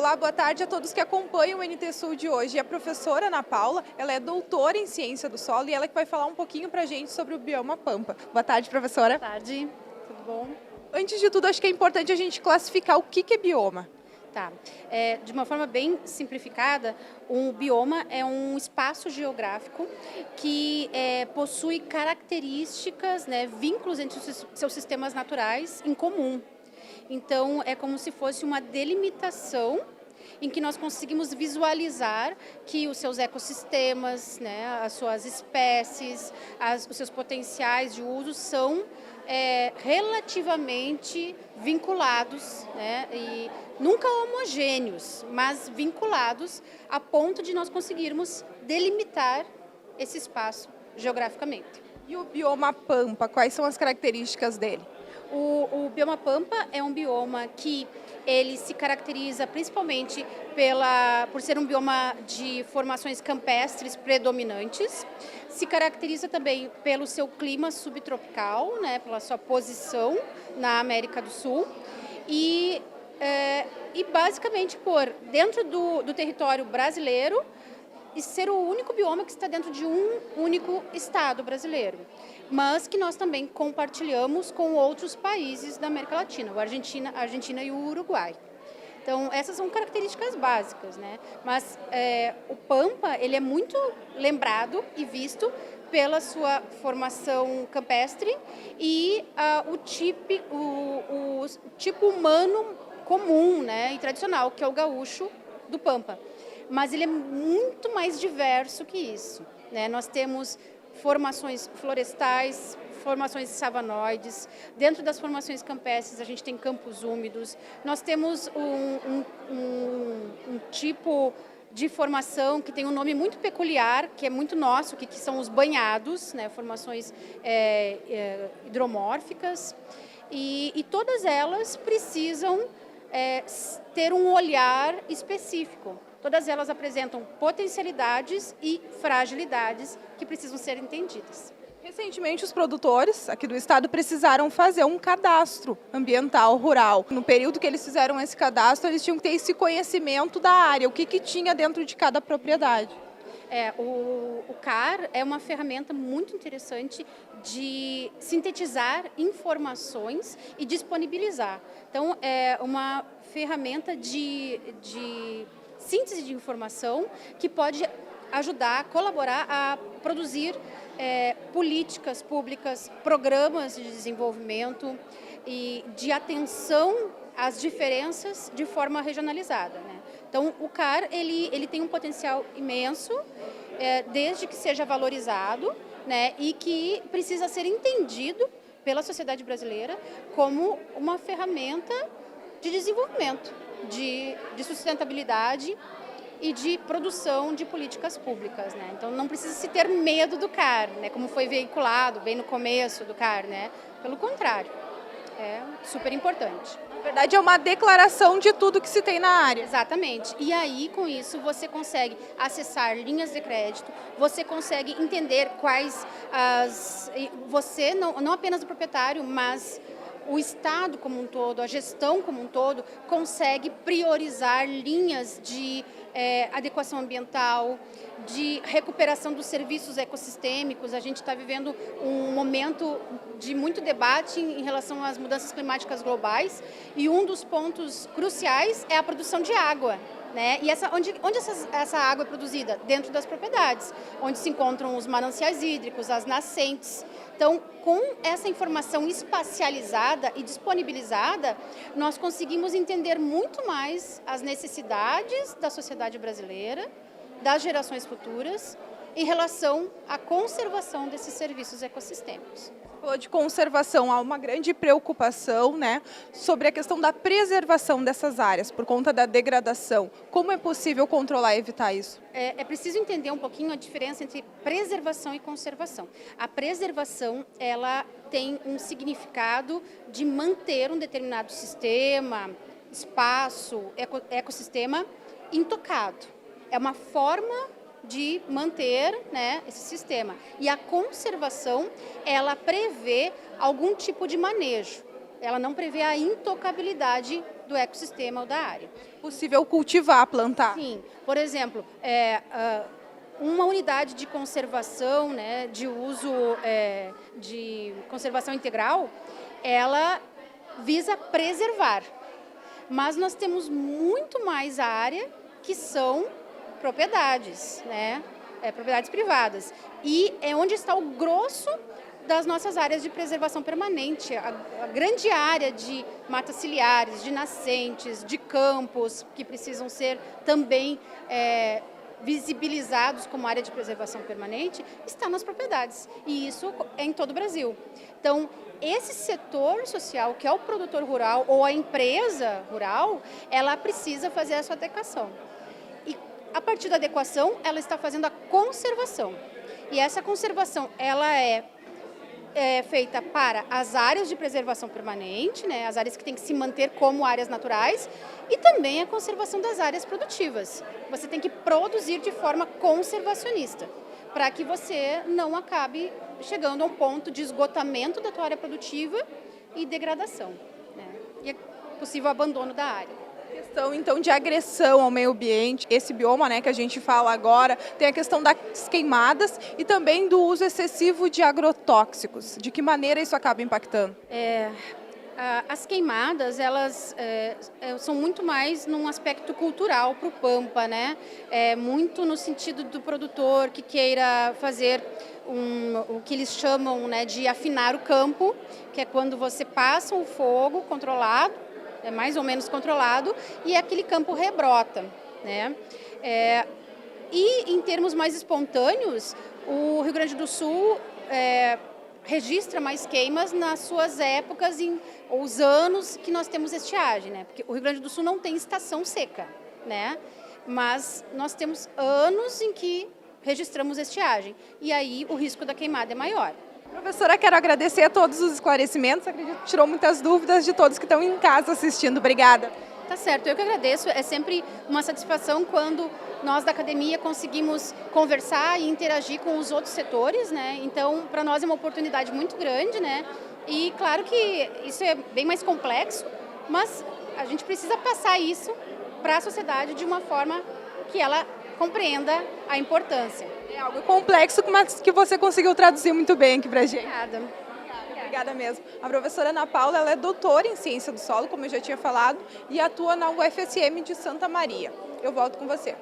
Olá, boa tarde a todos que acompanham o NT Sul de hoje. E a professora Ana Paula, ela é doutora em Ciência do Solo e ela que vai falar um pouquinho pra gente sobre o bioma Pampa. Boa tarde, professora. Boa tarde, tudo bom? Antes de tudo, acho que é importante a gente classificar o que é bioma. Tá. De uma forma bem simplificada, um bioma é um espaço geográfico que possui características, né, vínculos entre os seus sistemas naturais em comum. Então, é como se fosse uma delimitação em que nós conseguimos visualizar que os seus ecossistemas, né, as suas espécies, os seus potenciais de uso são relativamente vinculados, né, e nunca homogêneos, mas vinculados a ponto de nós conseguirmos delimitar esse espaço geograficamente. E o bioma Pampa, quais são as características dele? O bioma Pampa é um bioma que ele se caracteriza principalmente por ser um bioma de formações campestres predominantes, se caracteriza também pelo seu clima subtropical, né, pela sua posição na América do Sul e basicamente por dentro do território brasileiro e ser o único bioma que está dentro de um único estado brasileiro, mas que nós também compartilhamos com outros países da América Latina, a Argentina e o Uruguai. Então, essas são características básicas, né? Mas o Pampa, ele é muito lembrado e visto pela sua formação campestre e o tipo humano comum, né, e tradicional, que é o gaúcho do Pampa. Mas ele é muito mais diverso que isso, né? Nós temos formações florestais, formações savanoides. Dentro das formações campestres, a gente tem campos úmidos. Nós temos um tipo de formação que tem um nome muito peculiar, que é muito nosso, que são os banhados, né? Formações hidromórficas. E todas elas precisam ter um olhar específico. Todas elas apresentam potencialidades e fragilidades que precisam ser entendidas. Recentemente, os produtores aqui do estado precisaram fazer um cadastro ambiental rural. No período que eles fizeram esse cadastro, eles tinham que ter esse conhecimento da área, o que tinha dentro de cada propriedade. O CAR é uma ferramenta muito interessante de sintetizar informações e disponibilizar. Então, é uma ferramenta de síntese de informação que pode ajudar, colaborar a produzir políticas públicas, programas de desenvolvimento e de atenção às diferenças de forma regionalizada, né? Então, o CAR ele tem um potencial imenso, desde que seja valorizado, né, e que precisa ser entendido pela sociedade brasileira como uma ferramenta de desenvolvimento, de sustentabilidade e de produção de políticas públicas, né? Então não precisa se ter medo do CAR, né? Como foi veiculado bem no começo do CAR, né? Pelo contrário, é super importante. Na verdade, é uma declaração de tudo que se tem na área. Exatamente. E aí, com isso, você consegue acessar linhas de crédito, você consegue entender quais você, não apenas o proprietário, mas o Estado como um todo, a gestão como um todo, consegue priorizar linhas de adequação ambiental, de recuperação dos serviços ecossistêmicos. A gente está vivendo um momento de muito debate em relação às mudanças climáticas globais e um dos pontos cruciais é a produção de água, né? E onde essa água é produzida? Dentro das propriedades, onde se encontram os mananciais hídricos, as nascentes. Então, com essa informação espacializada e disponibilizada, nós conseguimos entender muito mais as necessidades da sociedade brasileira, das gerações futuras, em relação à conservação desses serviços ecossistêmicos. Falou de conservação, há uma grande preocupação, né, sobre a questão da preservação dessas áreas, por conta da degradação. Como é possível controlar e evitar isso? É preciso entender um pouquinho a diferença entre preservação e conservação. A preservação, ela tem um significado de manter um determinado sistema, espaço, ecossistema intocado. É uma forma de manter, né, esse sistema. E a conservação, ela prevê algum tipo de manejo. Ela não prevê a intocabilidade do ecossistema ou da área. Possível cultivar, plantar. Sim, por exemplo, uma unidade de conservação, né, de uso de conservação integral, ela visa preservar, mas nós temos muito mais área que são propriedades, né, propriedades privadas, e é onde está o grosso das nossas áreas de preservação permanente, a grande área de matas ciliares, de nascentes, de campos, que precisam ser também visibilizados como área de preservação permanente, está nas propriedades, e isso é em todo o Brasil. Então, esse setor social, que é o produtor rural ou a empresa rural, ela precisa fazer essa adequação. E a partir da adequação, ela está fazendo a conservação. E essa conservação, ela é feita para as áreas de preservação permanente, né, as áreas que têm que se manter como áreas naturais, e também a conservação das áreas produtivas. Você tem que produzir de forma conservacionista, para que você não acabe chegando a um ponto de esgotamento da tua área produtiva e degradação, né, e possível abandono da área. Questão, então, de agressão ao meio ambiente, esse bioma, né, que a gente fala agora, tem a questão das queimadas e também do uso excessivo de agrotóxicos. De que maneira isso acaba impactando? As queimadas, elas são muito mais num aspecto cultural para o Pampa, né? Muito no sentido do produtor que queira fazer o que eles chamam, né, de afinar o campo, que é quando você passa um fogo controlado, mais ou menos controlado, e aquele campo rebrota, né? E em termos mais espontâneos, o Rio Grande do Sul registra mais queimas nas suas épocas ou os anos que nós temos estiagem, né? Porque o Rio Grande do Sul não tem estação seca, né? Mas nós temos anos em que registramos estiagem, e aí o risco da queimada é maior. Professora, quero agradecer a todos os esclarecimentos, acredito que tirou muitas dúvidas de todos que estão em casa assistindo. Obrigada. Tá certo, eu que agradeço, é sempre uma satisfação quando nós da academia conseguimos conversar e interagir com os outros setores, né? Então, para nós é uma oportunidade muito grande, né? E claro que isso é bem mais complexo, mas a gente precisa passar isso para a sociedade de uma forma que ela compreenda a importância. É algo complexo, mas que você conseguiu traduzir muito bem aqui para a gente. Obrigada. Obrigada mesmo. A professora Ana Paula, ela é doutora em Ciência do Solo, como eu já tinha falado, e atua na UFSM de Santa Maria. Eu volto com você.